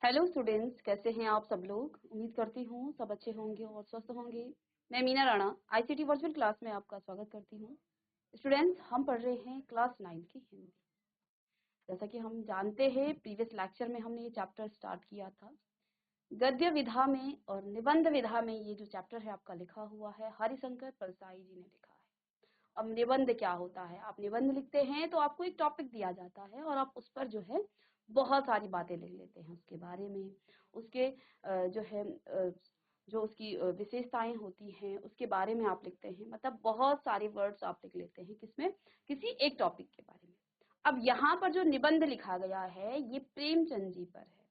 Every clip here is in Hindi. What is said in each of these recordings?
हेलो स्टूडेंट्स, कैसे हैं आप सब लोग। उम्मीद करती हूँ सब अच्छे होंगे और स्वस्थ होंगे। मैं Meena Rana ICT virtual class में आपका स्वागत करती हूँ। स्टूडेंट्स, हम पढ़ रहे हैं क्लास 9 की हिंदी। जैसा कि हम जानते हैं, प्रीवियस लेक्चर में हमने ये चैप्टर स्टार्ट किया था। गद्य विधा में और निबंध विधा में ये जो चैप्टर है आपका लिखा हुआ है, हरिशंकर परसाई जी ने लिखा है। अब निबंध क्या होता है, आप निबंध लिखते हैं तो आपको एक टॉपिक दिया जाता है और आप उस पर जो है बहुत सारी बातें लिख लेते हैं उसके बारे में। उसके जो है जो उसकी विशेषताएं होती हैं उसके बारे में आप लिखते हैं। मतलब बहुत सारे वर्ड्स आप लिख लेते हैं किसमें, किसी एक टॉपिक के बारे में। अब यहाँ पर जो निबंध लिखा गया है ये प्रेमचंद जी पर है।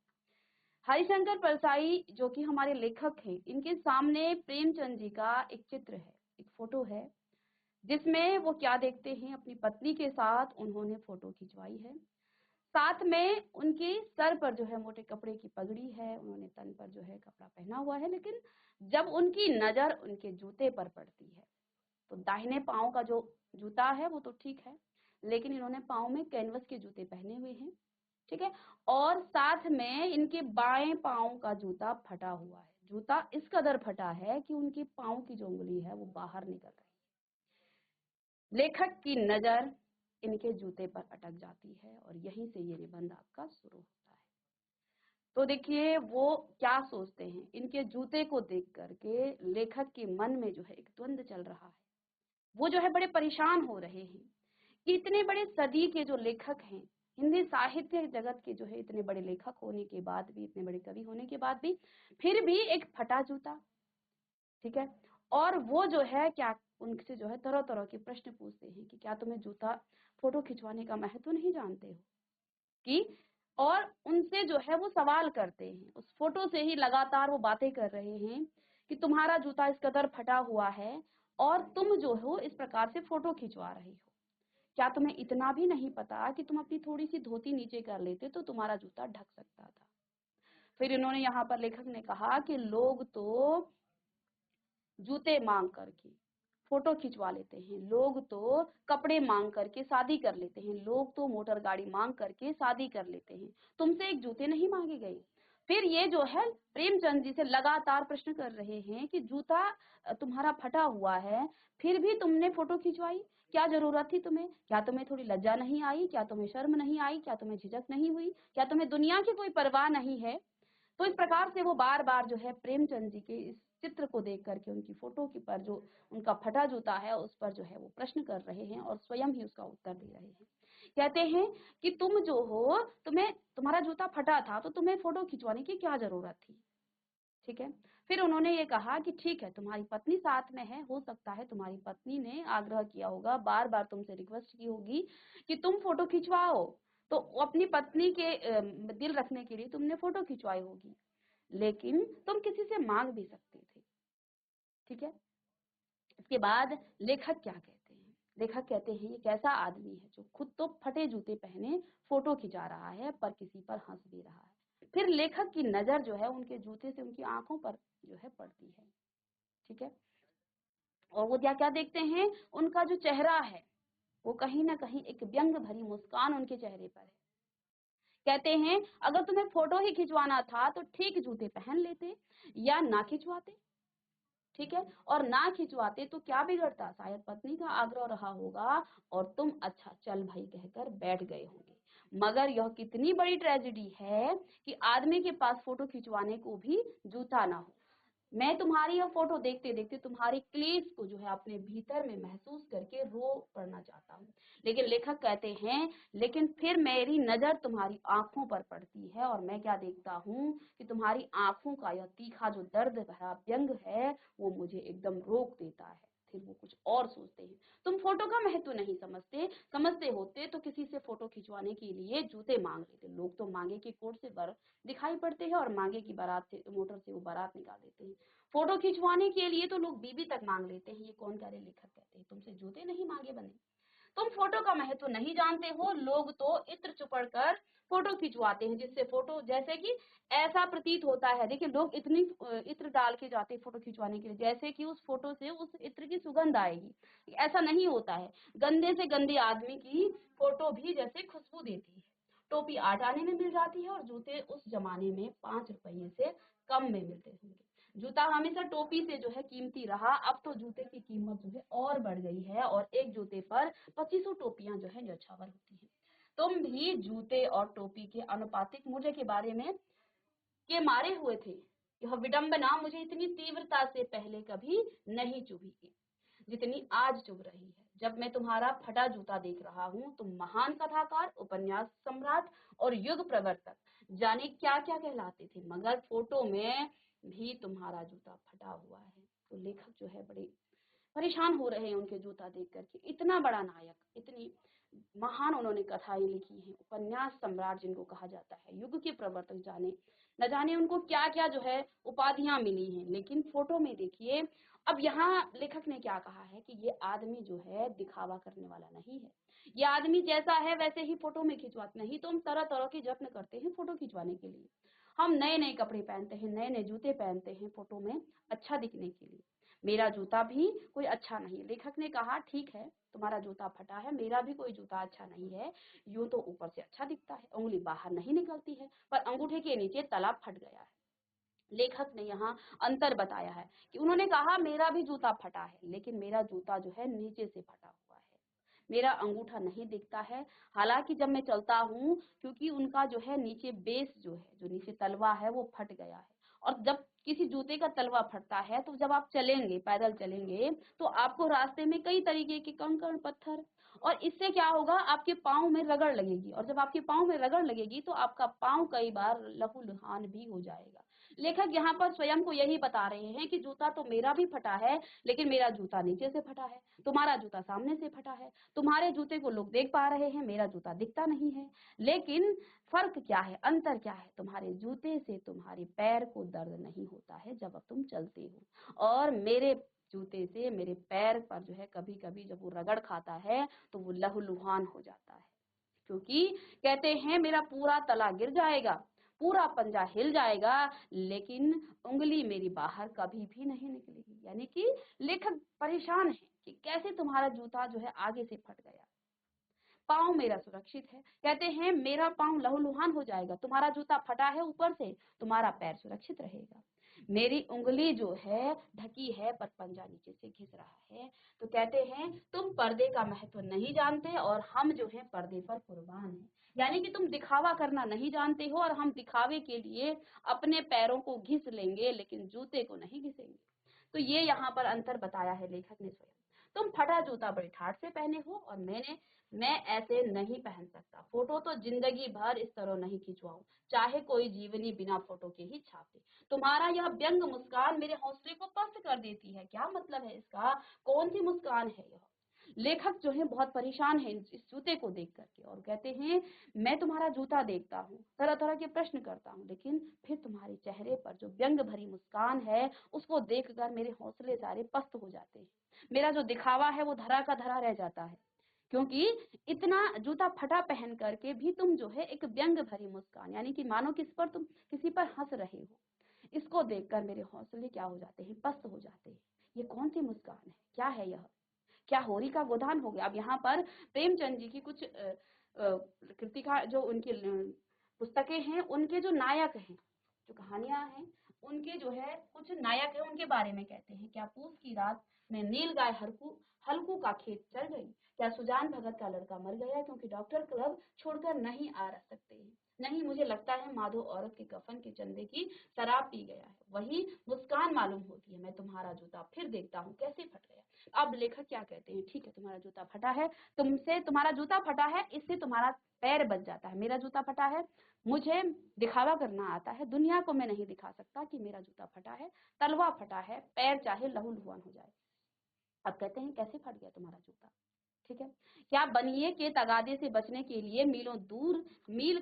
हरिशंकर परसाई जो कि हमारे लेखक हैं, इनके सामने प्रेमचंद जी का एक चित्र है, एक फोटो है, जिसमें वो क्या देखते हैं, अपनी पत्नी के साथ उन्होंने फोटो खिंचवाई है। साथ में उनके सर पर जो है मोटे कपड़े की पगड़ी है, उन्होंने तन पर जो है कपड़ा पहना हुआ है। लेकिन जब उनकी नजर उनके जूते पर पड़ती है तो दाहिने पांव का जो जूता है वो तो ठीक है, लेकिन इन्होंने पांव में कैनवस के जूते पहने हुए हैं, ठीक है। और साथ में इनके बाएं पांव का जूता फटा हुआ है। जूता इस कदर फटा है कि उनके पांव की जो उंगली है वो बाहर निकल रही है। लेखक की नजर इनके जूते पर अटक जाती है और यहीं से ये निबंध आपका शुरू होता है। तो देखिए वो क्या सोचते हैं, इनके जूते को देख करके लेखक के मन में जो है एक द्वंद चल रहा है। वो जो है बड़े परेशान हो रहे हैं कि इतने बड़े सदी के जो लेखक हैं, हिंदी साहित्य जगत के जो है इतने बड़े लेखक होने के बाद भी, इतने बड़े कवि होने के बाद भी, फिर भी एक फटा जूता, ठीक है। और वो जो है क्या उनसे जो है तरह तरह के प्रश्न पूछते हैं कि क्या तुम्हें जूता फोटो खिंचवाने का महत्व नहीं जानते हो कि, और उनसे जो है वो सवाल करते हैं। उस फोटो से ही लगातार वो बातें कर रहे हैं कि तुम्हारा जूता इस कदर फटा हुआ है और तुम जो हो इस प्रकार से फोटो खिंचवा रही हो। क्या तुम्हें इतना भी नहीं पता कि तुम अपनी थोड़ी सी धोती नीचे कर लेते तो तुम्हारा जूता ढक सकता था। फिर इन्होंने यहाँ पर लेखक ने कहा कि लोग तो जूते मांग करके फोटो खिंचवा लेते हैं, लोग तो कपड़े मांग करके शादी कर लेते हैं, लोग तो मोटर गाड़ी मांग करके शादी कर लेते हैं, तुमसे एक जूते नहीं मांगे गए। फिर ये जो है प्रेमचंद जी से लगातार प्रश्न कर रहे हैं कि जूता तुम्हारा फटा हुआ है, फिर भी तुमने फोटो खिंचवाई, क्या जरूरत थी तुम्हें? क्या तुम्हें थोड़ी लज्जा नहीं आई? क्या तुम्हें शर्म नहीं आई? क्या तुम्हें झिझक नहीं हुई? क्या तुम्हें दुनिया की कोई परवाह नहीं है? तो इस प्रकार से वो बार बार जो है प्रेमचंद जी के इस चित्र को देख करके, उनकी फोटो के पर जो उनका फटा जूता है उस पर जो है वो प्रश्न कर रहे हैं और स्वयं ही उसका उत्तर दे रहे हैं। कहते हैं कि तुम जो हो, तुम्हें तुम्हारा जूता फटा था तो तुम्हें फोटो खिंचवाने की क्या जरूरत थी, ठीक है। फिर उन्होंने ये कहा कि ठीक है, तुम्हारी पत्नी साथ में है, हो सकता है तुम्हारी पत्नी ने आग्रह किया होगा, बार बार तुमसे रिक्वेस्ट की होगी कि तुम फोटो खिंचवाओ, तो अपनी पत्नी के दिल रखने के लिए तुमने फोटो खिंचवाई होगी, लेकिन तुम किसी से मांग भी सकते थे, ठीक है। इसके बाद लेखक क्या कहते हैं, लेखक कहते हैं ये कैसा आदमी है जो खुद तो फटे जूते पहने फोटो खिंचा रहा है पर किसी पर हंस भी रहा है। फिर लेखक की नजर जो है उनके जूते से उनकी आंखों पर जो है पड़ती है, ठीक है। और वो क्या क्या देखते हैं, उनका जो चेहरा है वो कहीं ना कहीं एक व्यंग भरी मुस्कान उनके चेहरे पर है। कहते हैं अगर तुम्हें फोटो ही खिंचवाना था तो ठीक जूते पहन लेते या ना खिंचवाते, ठीक है। और ना खिंचवाते तो क्या बिगड़ता, शायद पत्नी का आग्रह रहा होगा और तुम अच्छा चल भाई कहकर बैठ गए होंगे। मगर यह कितनी बड़ी ट्रेजेडी है कि आदमी के पास फोटो खिंचवाने को भी जूता ना हो। मैं तुम्हारी यह फोटो देखते देखते तुम्हारे क्लेश को जो है अपने भीतर में महसूस करके रो पड़ना चाहता हूँ। लेकिन लेखक कहते हैं लेकिन फिर मेरी नजर तुम्हारी आंखों पर पड़ती है और मैं क्या देखता हूँ कि तुम्हारी आंखों का यह तीखा जो दर्द भरा व्यंग है वो मुझे एकदम रोक देता है। फिर वो कुछ और सोचते हैं, तुम फोटो का महत्व नहीं समझते, समझते होते तो किसी से फोटो खिंचवाने के लिए जूते मांग लेते। लोग तो मांगे की कोट से दिखाई पड़ते हैं और मांगे की बारात से, मोटर से वो बारात निकाल देते हैं। फोटो खिंचवाने के लिए तो लोग बीबी तक मांग लेते हैं। ये कौन करे, लेखक कहते हैं तुमसे जूते नहीं मांगे बने, तुम फोटो का महत्व नहीं जानते हो। लोग तो इत्र चुपड़ कर फोटो खिंचवाते हैं, जिससे फोटो जैसे कि ऐसा प्रतीत होता है, देखिए लोग इतनी इत्र डाल के जाते हैं फोटो खिंचवाने के लिए जैसे कि उस फोटो से उस इत्र की सुगंध आएगी। ऐसा नहीं होता है, गंदे से गंदे आदमी की फोटो भी जैसे खुशबू देती है। टोपी 8 आने में मिल जाती है और जूते उस जमाने में 5 रुपये से कम में मिलते होंगे। जूता हमेशा टोपी से जो है कीमती रहा, अब तो जूते की कीमत जो है और बढ़ गई है और एक जूते पर 25 टोपियां जो है न्यौछावर होती हैं। तुम भी जूते और टोपी के अनुपातिक मूल्य के बारे में के मारे हुए थे। यह विडंबना मुझे इतनी तीव्रता से पहले कभी नहीं चुभी थी जितनी आज चुभ रही है जब मैं तुम्हारा फटा जूता देख रहा हूँ। तुम महान कथाकार, उपन्यास सम्राट और युग प्रवर्तक जाने क्या क्या कहलाते थे, मगर फोटो में भी तुम्हारा जूता फटा हुआ है। तो लेखक जो है बड़े परेशान हो रहे हैं उनके जूता देख करके। इतना बड़ा नायक, इतनी महान उन्होंने कथाएं लिखी हैं, उपन्यास सम्राट जिनको कहा जाता है, युग के प्रवर्तक, जाने न जाने उनको क्या क्या जो है उपाधियां मिली हैं, लेकिन फोटो में देखिए। अब यहाँ लेखक ने क्या कहा है कि ये आदमी जो है दिखावा करने वाला नहीं है, ये आदमी जैसा है वैसे ही फोटो में खिंचवाते। नहीं तो हम तरह तरह के जत्न करते हैं फोटो खिंचवाने के लिए, हम नए नए कपड़े पहनते हैं, नए नए जूते पहनते हैं फोटो में अच्छा दिखने के लिए। मेरा जूता भी कोई अच्छा नहीं। लेखक ने कहा ठीक है तुम्हारा जूता फटा है, मेरा भी कोई जूता अच्छा नहीं है। यूं तो ऊपर से अच्छा दिखता है, उंगली बाहर नहीं निकलती है, पर अंगूठे के नीचे तला फट गया है। लेखक ने यहाँ अंतर बताया है कि उन्होंने कहा मेरा भी जूता फटा है, लेकिन मेरा जूता जो है नीचे से फटा हुआ है, मेरा अंगूठा नहीं दिखता है। हालांकि जब मैं चलता हूँ, क्योंकि उनका जो है नीचे बेस जो है, जो नीचे तलवा है वो फट गया है। और जब किसी जूते का तलवा फटता है तो जब आप चलेंगे, पैदल चलेंगे, तो आपको रास्ते में कई तरीके के कंकड़ पत्थर, और इससे क्या होगा, आपके पाँव में रगड़ लगेगी, और जब आपके पाँव में रगड़ लगेगी तो आपका पाँव कई बार लहूलुहान भी हो जाएगा। लेखक यहाँ पर स्वयं को यही बता रहे हैं कि जूता तो मेरा भी फटा है, लेकिन मेरा जूता नीचे से फटा है, तुम्हारा जूता सामने से फटा है। तुम्हारे जूते को लोग देख पा रहे हैं, मेरा जूता दिखता नहीं है। लेकिन फर्क क्या है, अंतर क्या है, तुम्हारे जूते से तुम्हारे पैर को दर्द नहीं होता है जब तुम चलते हो, और मेरे जूते से मेरे पैर पर जो है कभी कभी जब वो रगड़ खाता है तो वो लहूलुहान हो जाता है। क्योंकि कहते हैं मेरा पूरा तला गिर जाएगा, पूरा पंजा हिल जाएगा, लेकिन उंगली मेरी बाहर कभी भी नहीं निकलेगी। यानी कि लेखक परेशान है कि कैसे तुम्हारा जूता जो है आगे से फट गया, पाँव मेरा सुरक्षित है। कहते हैं मेरा पाँव लहूलुहान हो जाएगा, तुम्हारा जूता फटा है ऊपर से, तुम्हारा पैर सुरक्षित रहेगा। मेरी उंगली जो है ढकी है पर पंजा नीचे से घिस रहा है। तो कहते हैं तुम पर्दे का महत्व नहीं जानते और हम जो है पर्दे पर कुर्बान हैं। यानी कि तुम दिखावा करना नहीं जानते हो और हम दिखावे के लिए अपने पैरों को घिस लेंगे, लेकिन जूते को नहीं घिसेंगे। तो ये यहाँ पर अंतर बताया है लेखक ने स्वयं। तुम फटा जूता बड़ी ठाठ से पहने हो और मैं ऐसे नहीं पहन सकता। फोटो तो जिंदगी भर इस तरह नहीं खिंचवाऊं, चाहे कोई जीवनी बिना फोटो के ही छाप दे। तुम्हारा यह व्यंग मुस्कान मेरे हौसले को पस्त कर देती है। क्या मतलब है इसका, कौन सी मुस्कान है यह। लेखक जो है बहुत परेशान है इस जूते को देख करके, और कहते हैं मैं तुम्हारा जूता देखता हूँ, तरह तरह के प्रश्न करता हूँ, लेकिन फिर तुम्हारे चेहरे पर जो व्यंग भरी मुस्कान है उसको देखकर मेरे हौसले सारे पस्त हो जाते हैं। मेरा जो दिखावा है वो धरा का धरा रह जाता है, क्योंकि इतना जूता फटा पहन करके भी तुम जो है एक व्यंग भरी मुस्कान, यानी कि मानो तुम किसी पर हंस रहे हो, इसको देखकर मेरे हौसले क्या हो जाते हैं, पस्त हो जाते हैं। ये कौन सी मुस्कान है, क्या है यह, क्या होरी का गोदान हो गया। अब यहाँ पर प्रेमचंद जी की कुछ कृतिका जो उनकी पुस्तकें हैं, उनके जो नायक हैं, जो कहानियां हैं, उनके जो है कुछ नायक है, उनके बारे में कहते हैं। क्या पूस की रात में नील गाय हल्कू का खेत चल गई, क्या सुजान भगत का लड़का मर गया क्योंकि डॉक्टर क्लब छोड़कर नहीं आ सकते हैं, नहीं मुझे लगता है माधो औरत के कफन के चंदे की शराब पी गया है, वही मुस्कान मालूम होती है। मैं तुम्हारा जूता फिर देखता हूँ कैसे फट गया। अब लेखक क्या कहते हैं, ठीक है तुम्हारा जूता फटा है, तुमसे तुम्हारा जूता फटा है, इससे तुम्हारा पैर बच जाता है, मेरा जूता फटा है, मुझे दिखावा करना आता है, दुनिया को मैं नहीं दिखा सकता कि मेरा जूता फटा है, तलवा फटा है, पैर चाहे लहूलुहान हो जाए। अब कहते हैं कैसे फट गया तुम्हारा जूता, ठीक है। क्या बनिए के तगादे से बचने के लिए मीलों दूर मील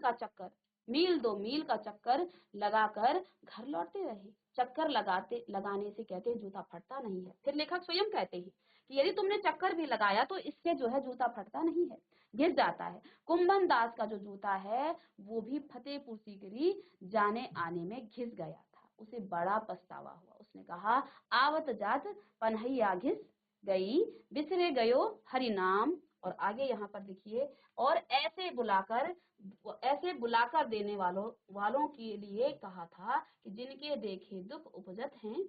2 मील का चक्कर लगाकर घर लौटते रहे। चक्कर लगाने से कहते हैं जूता फटता नहीं है। फिर लेखक स्वयं कहते हैं कि यदि तुमने चक्कर भी लगाया तो इससे जो है जूता फटता नहीं है, गिर जाता है। कुंभन दास का जो जूता है वो भी फतेहपुर सीकरी जाने आने में घिस गया था, उसे बड़ा पछतावा हुआ। उसने कहा आवत जात पनहैया घिस गई, बिसरे गयो हरि नाम और आगे यहाँ पर देखिए, और ऐसे बुलाकर देने वालों के लिए कहा था कि जिनके देखे दुख उपजत हैं,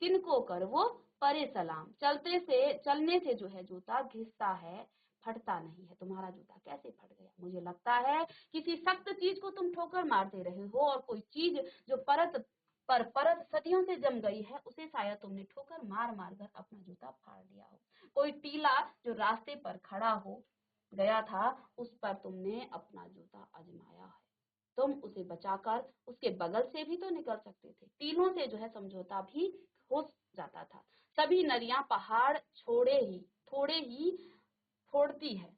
तिनको कर वो परे सलाम। चलने से जो है जूता घिसता है, फटता नहीं है। तुम्हारा जूता कैसे फट गया? मुझे लगता है किसी सख्त चीज को तुम ठोकर मारते रहे हो, और कोई चीज जो परत सदियों से जम गई है, उसे शायद तुमने ठोकर मार मार कर अपना जूता फाड़ लिया हो। कोई टीला जो रास्ते पर खड़ा हो गया था, उस पर तुमने अपना जूता आजमाया है। तुम उसे बचाकर उसके बगल से भी तो निकल सकते थे। टीलों से जो है समझौता भी हो जाता था। सभी नदियां पहाड़ थोड़े ही छोड़ती है,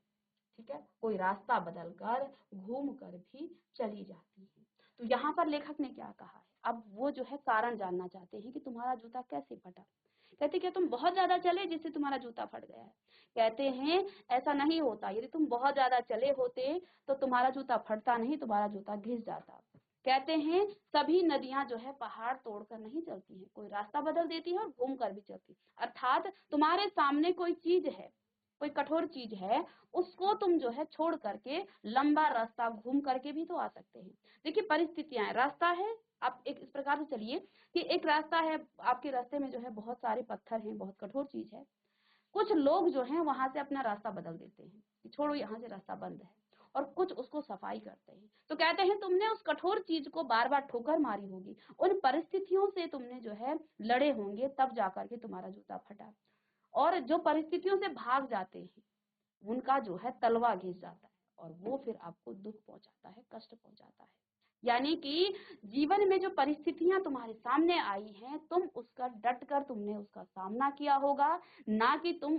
ठीक है, कोई रास्ता बदल कर घूम कर भी चली जाती है। तो यहाँ पर लेखक ने क्या कहा है, अब वो जो है कारण जानना चाहते हैं कि तुम्हारा जूता कैसे फटा। कहते क्या तुम बहुत ज्यादा चले जिससे तुम्हारा जूता फट गया है? कहते हैं ऐसा नहीं होता, यदि तुम बहुत ज्यादा चले होते तो तुम्हारा जूता फटता नहीं, तुम्हारा जूता घिस जाता। कहते हैं सभी नदियां जो है पहाड़ तोड़कर नहीं चलती हैं, कोई रास्ता बदल देती है और घूम कर भी चलती है। अर्थात तुम्हारे सामने कोई चीज है, कोई कठोर चीज है, उसको तुम जो है छोड़ करके लंबा रास्ता घूम करके भी तो आ सकते हैं। देखिए परिस्थितियां, रास्ता है, आप एक इस प्रकार से चलिए कि एक रास्ता है, आपके रास्ते में जो है बहुत सारे पत्थर हैं, बहुत कठोर चीज है। कुछ लोग जो हैं वहां से अपना रास्ता बदल देते हैं कि छोड़ो यहाँ से रास्ता बंद है, और कुछ उसको सफाई करते हैं। तो कहते हैं तुमने उस कठोर चीज को बार बार ठोकर मारी होगी, उन परिस्थितियों से तुमने जो है लड़े होंगे, तब जाकर के तुम्हारा जूता फटा। और जो परिस्थितियों से भाग जाते हैं उनका जो है तलवा घिस जाता है, और वो फिर आपको दुख पहुंचाता है, कष्ट पहुंचाता है। यानी कि जीवन में जो परिस्थितियां तुम्हारे सामने आई हैं, तुम उसका डट कर तुमने उसका सामना किया होगा, ना कि तुम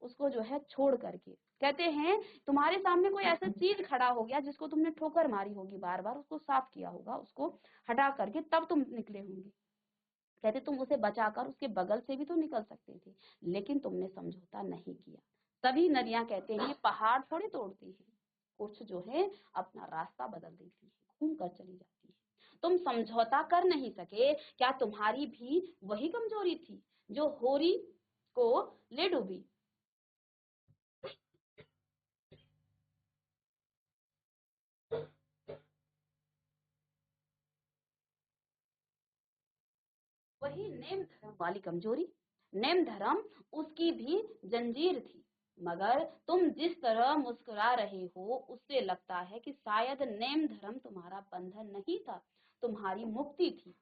उसको जो है छोड़ करके। कहते हैं तुम्हारे सामने कोई ऐसा चीज खड़ा हो गया जिसको तुमने ठोकर मारी होगी, बार बार उसको साफ किया होगा, उसको हटा करके तब तुम निकले होंगे। कहते तुम उसे बचाकर उसके बगल से भी तो निकल सकते थे, लेकिन तुमने समझौता नहीं किया। सभी नदियां कहते हैं पहाड़ थोड़ी तोड़ती है, कुछ जो है अपना रास्ता बदल देती है, घूम कर चली जाती है। तुम समझौता कर नहीं सके, क्या तुम्हारी भी वही कमजोरी थी जो होरी को ले डूबी? वही नेम धर्म वाली कमजोरी। नेम धर्म उसकी भी जंजीर थी, मगर तुम जिस तरह मुस्कुरा रहे हो उससे लगता है कि शायद नेम धर्म तुम्हारा बंधन नहीं था, तुम्हारी मुक्ति थी।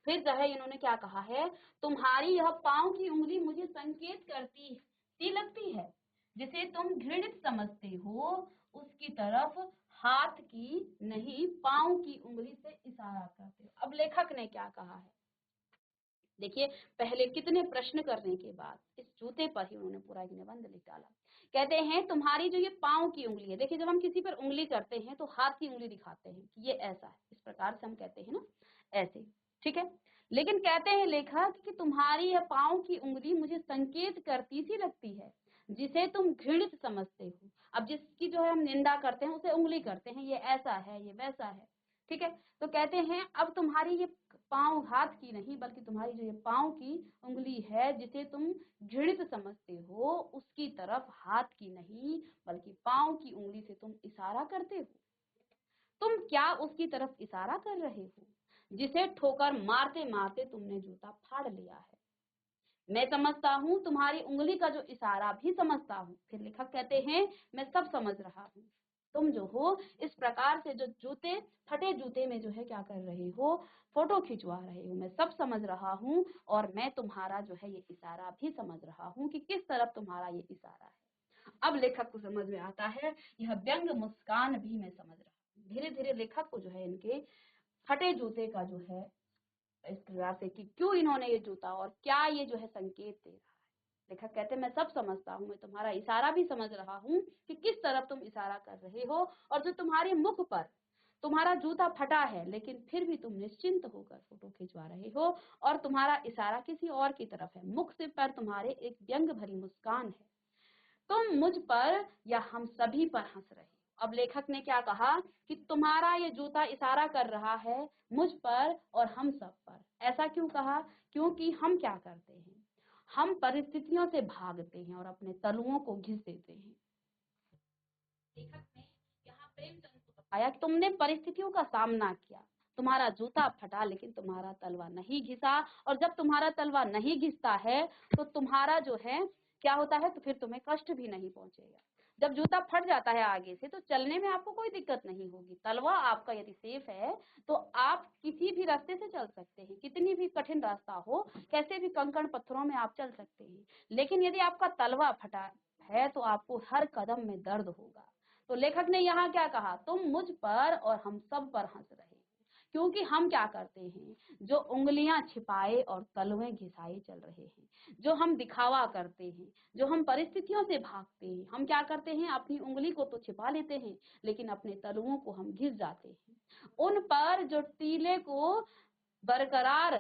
फिर जो है इन्होंने क्या कहा है, तुम्हारी यह पांव की उंगली मुझे संकेत करती सी लगती है, जिसे तुम घृणित समझते हो, उसकी तरफ हाथ की नहीं पांव की उंगली से इशारा करते हो। अब लेखक ने क्या कहा है देखिए, पहले कितने प्रश्न करने के बाद इस जूते पर ही उन्होंने पूरा एक निबंध लिख डाला। कहते हैं तुम्हारी जो ये पांव की उंगली है, देखिए जब हम किसी पर उंगली करते हैं तो हाथ की उंगली दिखाते हैं कि ये ऐसा है, इस प्रकार से हम कहते हैं ना, ऐसे, ठीक है। लेकिन कहते हैं लेखक कि तुम्हारी यह पांव की उंगली मुझे संकेत करती सी लगती है, जिसे तुम घृणित समझते हो। अब जिसकी जो है हम निंदा करते हैं उसे उंगली करते हैं, ये ऐसा है, ये वैसा है, ठीक है। तो कहते हैं अब तुम्हारी ये पांव हाथ की नहीं, बल्कि तुम्हारी जो ये पांव की उंगली है जिसे तुम घृणित समझते हो, उसकी तरफ हाथ की नहीं बल्कि पांव की उंगली से तुम इशारा करते हो। तुम क्या उसकी तरफ इशारा कर रहे हो जिसे ठोकर मारते मारते तुमने जूता फाड़ लिया है? मैं समझता हूँ, तुम्हारी उंगली का जो इशारा भी समझता हूँ। फिर लेखक कहते हैं मैं सब समझ रहा हूँ। तुम जो हो इस प्रकार से जो फटे जूते में जो है क्या कर रहे हो, फोटो खिंचवा रहे हो, मैं सब समझ रहा हूँ। और मैं तुम्हारा जो है ये इशारा भी समझ रहा हूँ कि किस तरफ तुम्हारा ये इशारा है। अब लेखक को समझ में आता है, यह व्यंग मुस्कान भी मैं समझ रहा हूँ। धीरे धीरे लेखक को जो है इनके फटे जूते का जो है इस प्रकार से कि क्यों इन्होंने ये जूता और क्या ये जो है संकेत दे रहा है। लेखक कहते हैं मैं सब समझता हूँ, मैं तुम्हारा इशारा भी समझ रहा हूँ कि किस तरफ तुम इशारा कर रहे हो, और जो तुम्हारे मुख पर तुम्हारा जूता फटा है लेकिन फिर भी तुम निश्चिंत होकर फोटो खिंचवा रहे हो, और तुम्हारा इशारा किसी और की तरफ है। मुख से पर तुम्हारे एक व्यंग भरी मुस्कान है। तुम मुझ पर या हम सभी पर हंस रहे हो। अब लेखक ने क्या कहा कि तुम्हारा ये जूता इशारा कर रहा है मुझ पर और हम सब पर। ऐसा क्यों कहा? क्योंकि हम क्या करते हैं, हम परिस्थितियों से भागते हैं और अपने तलुओं को घिस देते हैं। लेखक ने यहाँ प्रेमचंद को बताया कि तुमने परिस्थितियों का सामना किया, तुम्हारा जूता फटा लेकिन तुम्हारा तलवा नहीं घिसा, और जब तुम्हारा तलवा नहीं घिसता है तो तुम्हारा जो है क्या होता है, तो फिर तुम्हें कष्ट भी नहीं पहुंचेगा। जब जूता फट जाता है आगे से तो चलने में आपको कोई दिक्कत नहीं होगी। तलवा आपका यदि सेफ है तो आप किसी भी रास्ते से चल सकते हैं, कितनी भी कठिन रास्ता हो, कैसे भी कंकड़ पत्थरों में आप चल सकते हैं। लेकिन यदि आपका तलवा फटा है तो आपको हर कदम में दर्द होगा। तो लेखक ने यहाँ क्या कहा, तुम मुझ पर और हम सब पर हंस रहे हो, क्योंकि हम क्या करते हैं, जो उंगलियां छिपाए और तलवे घिसाए चल रहे हैं, जो हम दिखावा करते हैं, जो हम परिस्थितियों से भागते हैं, हम क्या करते हैं, अपनी उंगली को तो छिपा लेते हैं लेकिन अपने तलवों को हम घिस जाते हैं। उन पर जो टीले को बरकरार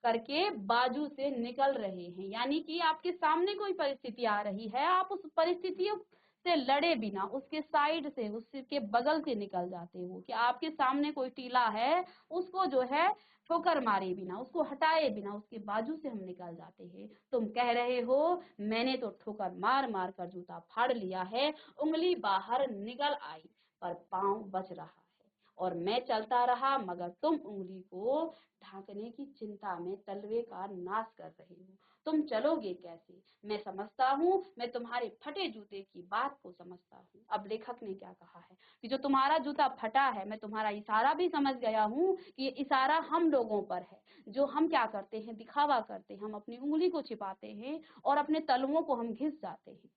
करके बाजू से निकल रहे हैं, यानी कि आपके सामने कोई परिस्थिति आ रही है, आप उस परिस्थितियों से लड़े बिना उसके साइड से, उसके बगल से निकल जाते हो। कि आपके सामने कोई टीला है, उसको जो है ठोकर मारे बिना, उसको हटाए बिना उसके बाजू से हम निकल जाते हैं। तुम कह रहे हो मैंने तो ठोकर मार मार कर जूता फाड़ लिया है, उंगली बाहर निकल आई पर पांव बच रहा है, और मैं चलता रहा मगर तुम उंगली को ढांकने की चिंता में तलवे का नाश कर रहे हो। तुम चलोगे कैसे, मैं समझता हूँ, मैं तुम्हारे फटे जूते की बात को समझता हूँ। अब लेखक ने क्या कहा है कि जो तुम्हारा जूता फटा है, मैं तुम्हारा इशारा भी समझ गया हूँ कि ये इशारा हम लोगों पर है, जो हम क्या करते हैं, दिखावा करते हैं, हम अपनी उंगली को छिपाते हैं और अपने तलवों को हम घिस जाते हैं।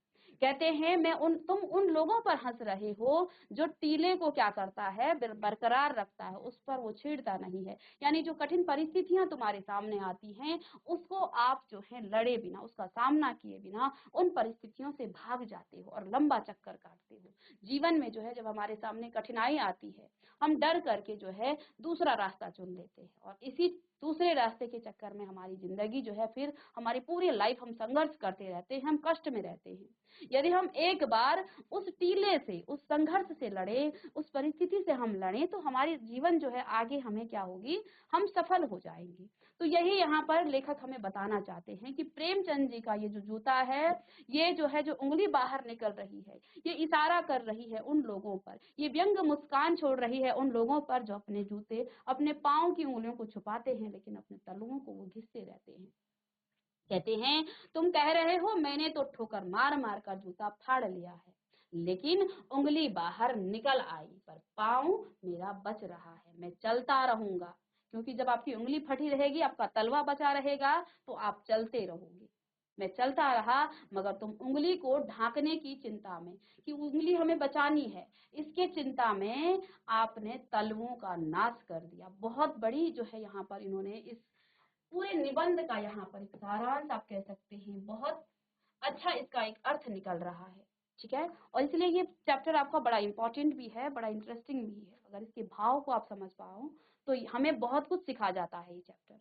कहते हैं तुम उन लोगों पर हंस रहे हो जो टीले को क्या करता है, बरकरार रखता है, उस पर वो छेड़ता नहीं है। यानी जो कठिन परिस्थितियां तुम्हारे सामने आती हैं उसको आप जो है लड़े बिना, उसका सामना किए बिना उन परिस्थितियों से भाग जाते हो और लंबा चक्कर काटते हो। जीवन में जो है जब हमारे सामने कठिनाई आती है, हम डर करके जो है दूसरा रास्ता चुन लेते हैं, और इसी दूसरे रास्ते के चक्कर में हमारी जिंदगी जो है, फिर हमारी पूरी लाइफ हम संघर्ष करते रहते हैं, हम कष्ट में रहते हैं। यदि हम एक बार उस टीले से, उस संघर्ष से लड़े, उस परिस्थिति से हम लड़े, तो हमारी जीवन जो है आगे हमें क्या होगी, हम सफल हो जाएंगे। तो यही यहाँ पर लेखक हमें बताना चाहते हैं कि प्रेमचंद जी का ये जो जूता है, ये जो है, जो उंगली बाहर निकल रही है, ये इशारा कर रही है उन लोगों पर, ये व्यंग मुस्कान छोड़ रही है उन लोगों पर जो अपने जूते, अपने पांव की उंगलियों को छुपाते हैं लेकिन अपने तलुओं को वो घिसते रहते हैं। कहते हैं तुम कह रहे हो मैंने तो ठोकर मार मार कर जूता फाड़ लिया है, लेकिन उंगली बाहर निकल आई पर पांव मेरा बच रहा है, मैं चलता रहूंगा। क्योंकि जब आपकी उंगली फटी रहेगी, आपका तलवा बचा रहेगा, तो आप चलते रहोगे। मैं चलता रहा मगर तुम उंगली को ढांकने की चिंता में, कि उंगली हमें बचानी है, इसके चिंता में आपने तलवों का नाश कर दिया। बहुत बड़ी जो है यहाँ पर इन्होंने इस पूरे निबंध का यहाँ पर एक सारांश आप कह सकते हैं, बहुत अच्छा इसका एक अर्थ निकल रहा है। ठीक है, और इसलिए ये चैप्टर आपका बड़ा इंपॉर्टेंट भी है, बड़ा इंटरेस्टिंग भी है। अगर इसके भाव को आप समझ पाओ तो हमें बहुत कुछ सिखा जाता है ये चैप्टर।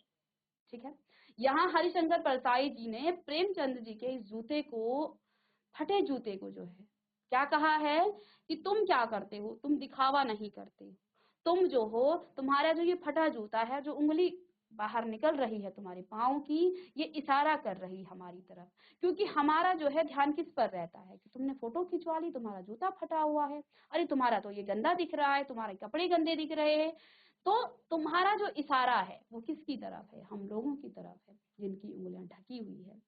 ठीक है, यहाँ हरिशंकर परसाई जी ने प्रेमचंद जी के इस जूते को, फटे जूते को जो है क्या कहा है कि तुम क्या करते हो, तुम दिखावा नहीं करते, तुम जो हो, तुम्हारा जो ये फटा जूता है, जो उंगली बाहर निकल रही है तुम्हारे पाँव की, ये इशारा कर रही हमारी तरफ। क्योंकि हमारा जो है ध्यान किस पर रहता है कि तुमने फोटो खिंचवा ली, तुम्हारा जूता फटा हुआ है, अरे तुम्हारा तो ये गंदा दिख रहा है, तुम्हारे कपड़े गंदे दिख रहे हैं। तो तुम्हारा जो इशारा है वो किसकी तरफ है, हम लोगों की तरफ है जिनकी उंगलियां ढकी हुई है।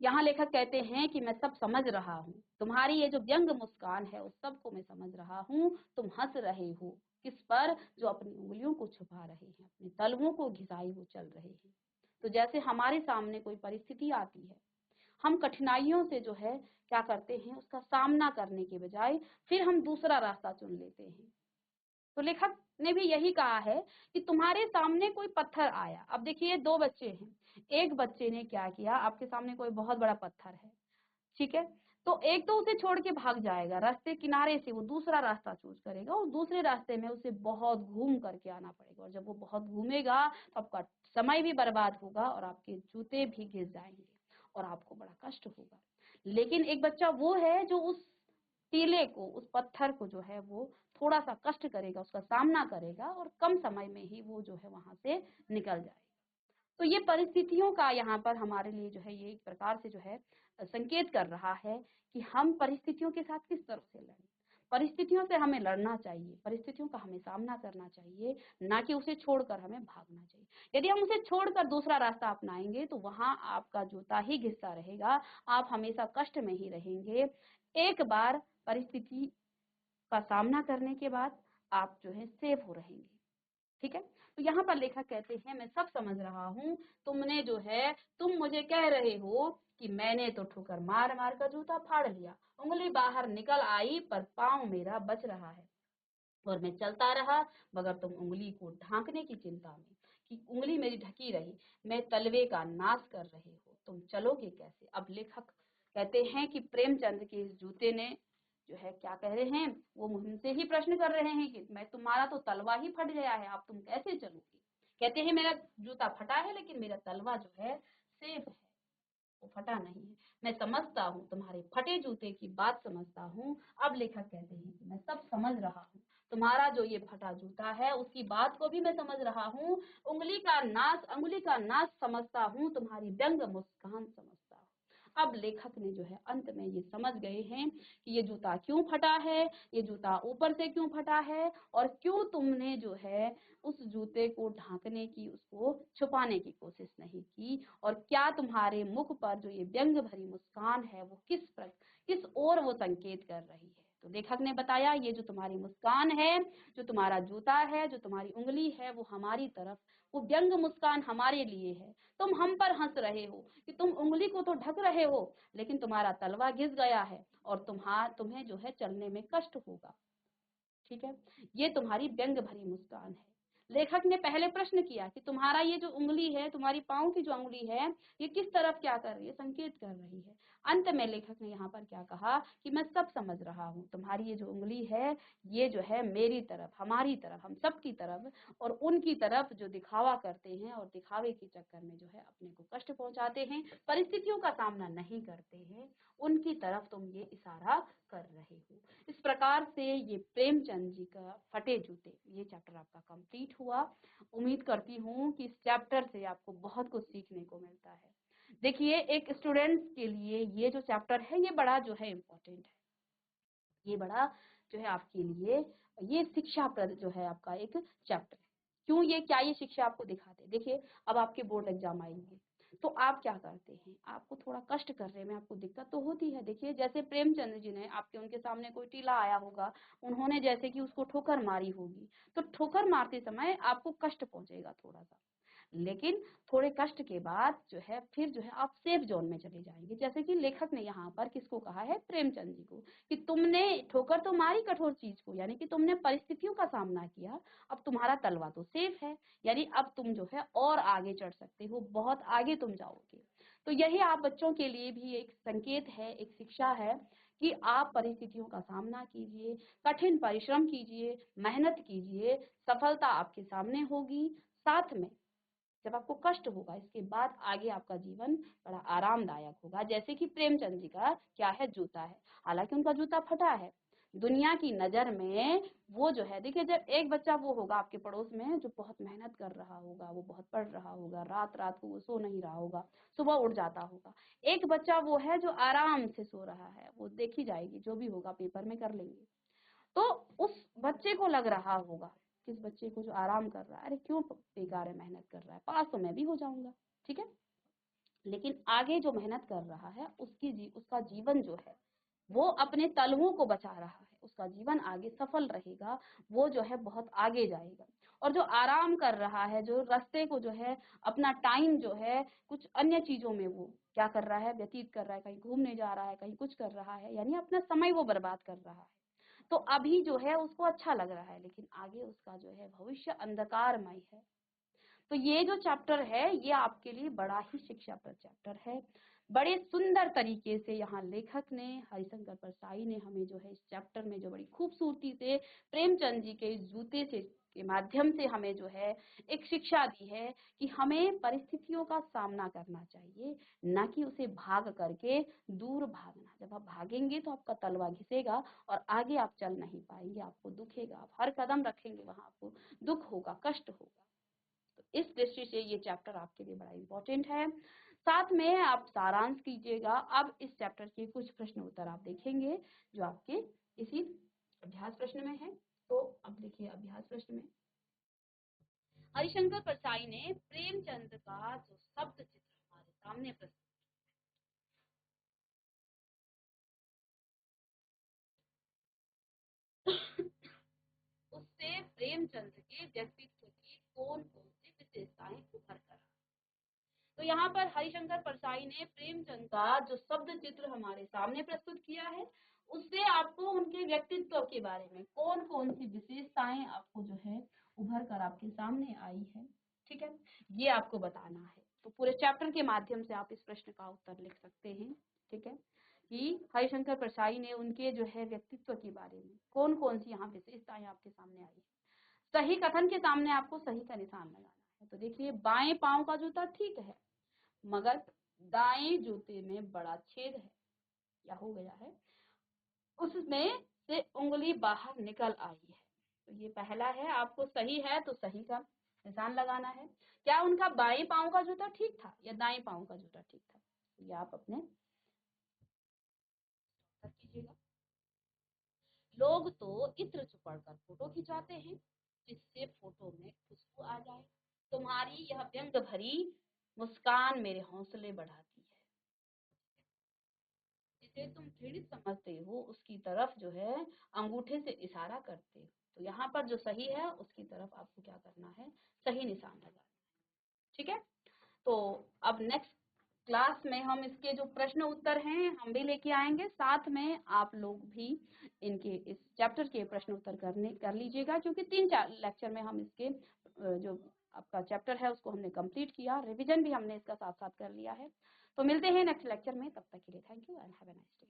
यहाँ लेखक कहते हैं कि मैं सब समझ रहा हूँ, तुम्हारी ये जो व्यंग मुस्कान है उस सब को मैं समझ रहा हूँ। तुम हंस रहे हो किस पर, जो अपनी उंगलियों को छुपा रहे हैं, अपने तलवों को घिसाए वो चल रहे हैं। तो जैसे हमारे सामने कोई परिस्थिति आती है, हम कठिनाइयों से जो है क्या करते हैं, उसका सामना करने के बजाय फिर हम दूसरा रास्ता चुन लेते हैं। तो लेखक ने भी यही कहा है कि तुम्हारे सामने कोई पत्थर आया। अब देखिए दो बच्चे हैं, एक बच्चे ने क्या किया, आपके सामने कोई बहुत बड़ा पत्थर है, ठीक है, तो एक तो उसे छोड़ के भाग जाएगा, रास्ते किनारे से वो दूसरा रास्ता चूज करेगा, और दूसरे रास्ते में उसे बहुत घूम करके आना पड़ेगा, और जब वो बहुत घूमेगा तो आपका समय भी बर्बाद होगा और आपके जूते भी घिस जाएंगे और आपको बड़ा कष्ट होगा। लेकिन एक बच्चा वो है जो उस टीले को, उस पत्थर को जो है वो थोड़ा सा कष्ट करेगा, उसका सामना करेगा और कम समय में ही वो जो है वहां से निकल जाएगा। तो ये परिस्थितियों का यहाँ पर हमारे लिए जो है ये एक प्रकार से जो है संकेत कर रहा है कि हम परिस्थितियों के साथ किस तरह से लड़ें। परिस्थितियों से हमें लड़ना चाहिए, परिस्थितियों का हमें सामना करना चाहिए, ना कि उसे छोड़कर हमें भागना चाहिए। यदि हम उसे छोड़कर दूसरा रास्ता अपनाएंगे तो वहां आपका जूता ही घिसता रहेगा, आप हमेशा कष्ट में ही रहेंगे। एक बार परिस्थिति का सामना करने के बाद आप जो है सेफ हो रहेंगे। ठीक है, तो यहाँ पर लेखक कहते हैं मैं सब समझ रहा हूँ, तुमने जो है तुम मुझे कह रहे हो कि मैंने तो ठोकर मार मार कर जूता फाड़ लिया, उंगली बाहर निकल आई पर पाँव मेरा बच रहा है और मैं चलता रहा, मगर तुम उंगली को ढांकने की चिंता में कि उंगली मेरी ढकी रही, मैं तलवे का नाश कर रहे हो, तुम चलोगे कैसे। अब लेखक कहते हैं कि प्रेमचंद के इस जूते ने जो है क्या कह रहे हैं, वो मुझसे ही प्रश्न कर रहे हैं कि मैं तुम्हारा तो तलवा ही फट गया है, अब तुम कैसे चलोगे। कहते हैं मेरा जूता फटा है लेकिन मेरा तलवा जो है सेफ है, वो फटा नहीं है। मैं समझता हूँ, तुम्हारे फटे जूते की बात समझता हूँ। अब लेखक कहते हैं कि मैं सब समझ रहा हूँ, तुम्हारा जो ये फटा जूता है उसकी बात को भी मैं समझ रहा हूँ, उंगली का नाश समझता हूँ, तुम्हारी व्यंग मुस्कान समझता हूँ। अब लेखक ने जो है अंत में ये समझ गए हैं कि ये जूता क्यों फटा है, ये जूता ऊपर से क्यों फटा है और क्यों तुमने जो है उस जूते को ढांकने की, उसको छुपाने की कोशिश नहीं की, और क्या तुम्हारे मुख पर जो ये व्यंग भरी मुस्कान है वो किस ओर वो संकेत कर रही है। तो लेखक ने बताया ये जो तुम्हारी मुस्कान है, जो तुम्हारा जूता है, जो तुम्हारी उंगली है, वो हमारी तरफ, वो व्यंग मुस्कान हमारे लिए है। तुम हम पर हंस रहे हो कि तुम उंगली को तो ढक रहे हो लेकिन तुम्हारा तलवा घिस गया है और तुम्हें जो है चलने में कष्ट होगा। ठीक है, ये तुम्हारी व्यंग भरी मुस्कान है। लेखक ने पहले प्रश्न किया कि तुम्हारा ये जो उंगली है, तुम्हारी पाँव की जो उंगली है, ये किस तरफ क्या कर रही है, संकेत कर रही है। अंत में लेखक ने यहाँ पर क्या कहा कि मैं सब समझ रहा हूँ, तुम्हारी ये जो उंगली है ये जो है मेरी तरफ, हमारी तरफ, हम सब की तरफ और उनकी तरफ जो दिखावा करते हैं और दिखावे के चक्कर में जो है अपने को कष्ट पहुंचाते हैं, परिस्थितियों का सामना नहीं करते हैं, उनकी तरफ तुम ये इशारा कर रहे हो। इस प्रकार से ये प्रेमचंद जी का फटे जूते, ये चैप्टर आपका कंप्लीट हुआ। उम्मीद करती हूँ कि इस चैप्टर से आपको बहुत कुछ सीखने को मिलता है। देखिए, एक स्टूडेंट्स के लिए ये जो चैप्टर है ये बड़ा जो है इम्पोर्टेंट है, ये बड़ा जो है आपके लिए, ये शिक्षाप्रद जो है आपका एक चैप्टर है। क्यों, ये क्या ये शिक्षा आपको दिखाते हैं। देखिए, अब आपके बोर्ड एग्जाम आएंगे तो आप क्या करते हैं, आपको थोड़ा कष्ट करने में आपको दिक्कत तो होती है। देखिए, जैसे प्रेमचंद जी ने आपके उनके सामने कोई टीला आया होगा, उन्होंने जैसे कि उसको ठोकर मारी होगी, तो ठोकर मारते समय आपको कष्ट पहुंचेगा थोड़ा सा, लेकिन थोड़े कष्ट के बाद जो है फिर जो है आप सेफ जोन में चले जाएंगे। जैसे कि लेखक ने यहाँ पर किसको कहा है, प्रेमचंद जी को, कि तुमने ठोकर तो मारी कठोर चीज को, यानी कि तुमने परिस्थितियों का सामना किया, अब तुम्हारा तलवा तो सेफ है, यानी अब तुम जो है और आगे चढ़ सकते हो, बहुत आगे तुम जाओगे। तो यही आप बच्चों के लिए भी एक संकेत है, एक शिक्षा है कि आप परिस्थितियों का सामना कीजिए, कठिन परिश्रम कीजिए, मेहनत कीजिए, सफलता आपके सामने होगी। साथ में जब आपको कष्ट होगा, इसके बाद आगे आपका जीवन बड़ा आरामदायक होगा। जैसे कि प्रेमचंद जी का क्या है, जूता है, हालांकि उनका जूता फटा है, दुनिया की नजर में वो जो है, देखिए जब एक बच्चा वो होगा आपके पड़ोस में जो बहुत मेहनत कर रहा होगा, वो बहुत पढ़ रहा होगा, रात रात को वो सो नहीं रहा होगा, सुबह उठ जाता होगा। एक बच्चा वो है जो आराम से सो रहा है, वो देखी जाएगी जो भी होगा पेपर में कर लेंगे, तो उस बच्चे को लग रहा होगा, किस बच्चे को जो आराम कर रहा है, अरे क्यों बेकार है, मेहनत कर रहा है, पास तो मैं भी हो जाऊंगा। ठीक है, लेकिन आगे जो मेहनत कर रहा है उसका जीवन जो है वो अपने तलवों को बचा रहा है, उसका जीवन आगे सफल रहेगा, वो जो है बहुत आगे जाएगा। और जो आराम कर रहा है, जो रास्ते को जो है अपना टाइम जो है कुछ अन्य चीजों में वो क्या कर रहा है, व्यतीत कर रहा है, कहीं घूमने जा रहा है, कहीं कुछ कर रहा है, यानी अपना समय वो बर्बाद कर रहा है। तो अभी जो है उसको अच्छा लग रहा है, लेकिन आगे उसका जो है भविष्य अंधकारमय है। तो ये जो चैप्टर है ये आपके लिए बड़ा ही शिक्षाप्रद चैप्टर है। बड़े सुंदर तरीके से यहाँ लेखक ने, हरिशंकर परसाई ने हमें जो है इस चैप्टर में जो बड़ी खूबसूरती से प्रेमचंद जी के इस जूते से के माध्यम से हमें जो है एक शिक्षा दी है कि हमें परिस्थितियों का सामना करना चाहिए, न कि उसे भाग करके दूर भागना। जब आप भागेंगे तो आपका तलवा घिसेगा और आगे आप चल नहीं पाएंगे, आपको दुखेगा, आप हर कदम रखेंगे वहां आपको दुख होगा, कष्ट होगा। तो इस दृष्टि से ये चैप्टर आपके लिए बड़ा इंपॉर्टेंट है। साथ में आप सारांश कीजिएगा। अब इस चैप्टर के कुछ प्रश्न उत्तर आप देखेंगे जो आपके इसी अभ्यास प्रश्न में है। तो अब देखिए अभ्यास प्रश्न में, हरिशंकर परसाई ने प्रेमचंद का जो शब्द चित्र हमारे सामने प्रस्तुत, उससे प्रेमचंद के व्यक्तित्व की कौन कौन सी विशेषताएं उभर कर, तो यहाँ पर हरिशंकर परसाई ने प्रेमचंद का जो शब्द चित्र हमारे सामने प्रस्तुत किया है, उससे आपको उनके व्यक्तित्व के बारे में कौन कौन सी विशेषताएं आपको जो है उभर कर आपके सामने आई है, ठीक है, ये आपको बताना है। तो पूरे चैप्टर के माध्यम से आप इस प्रश्न का उत्तर लिख सकते हैं, ठीक है, कि हरिशंकर परसाई ने उनके जो है व्यक्तित्व के बारे में कौन कौन सी यहाँ विशेषताएं आपके सामने आई है। सही कथन के सामने आपको सही का निशान लगाना है। तो देखिए, बाएं पांव का जूता ठीक है, मगर दाएं जूते में बड़ा छेद है, क्या हो गया है, उसमें से उंगली बाहर निकल आई है। तो ये पहला है, आपको सही है तो सही का निशान लगाना है। क्या उनका बाएं पांव का जूता ठीक था या दाएं पांव का जूता ठीक था, तो ये आप अपने कीजिएगा। लोग तो इत्र चुपड़ कर फोटो खिंचाते हैं जिससे फोटो में खुशबू आ जाए, तुम्हारी यह व्यंग भरी मुस्कान मेरे हौसले बढ़ाती है, जिसे तुम घृणित समझते हो उसकी तरफ जो है अंगूठे से इशारा करते हो। तो यहाँ पर जो सही है उसकी तरफ आपको क्या करना है, सही निशान लगाना है, ठीक है। तो अब नेक्स्ट क्लास में हम इसके जो प्रश्न उत्तर हैं हम भी लेके आएंगे, साथ में आप लोग भी इनके इस चैप्टर के प्रश्न उत्तर कर लीजिएगा, क्योंकि 3-4 लेक्चर में हम इसके जो आपका चैप्टर है उसको हमने कंप्लीट किया, रिवीजन भी हमने इसका साथ साथ कर लिया है। तो मिलते हैं नेक्स्ट लेक्चर में, तब तक के लिए thank you and have a nice day.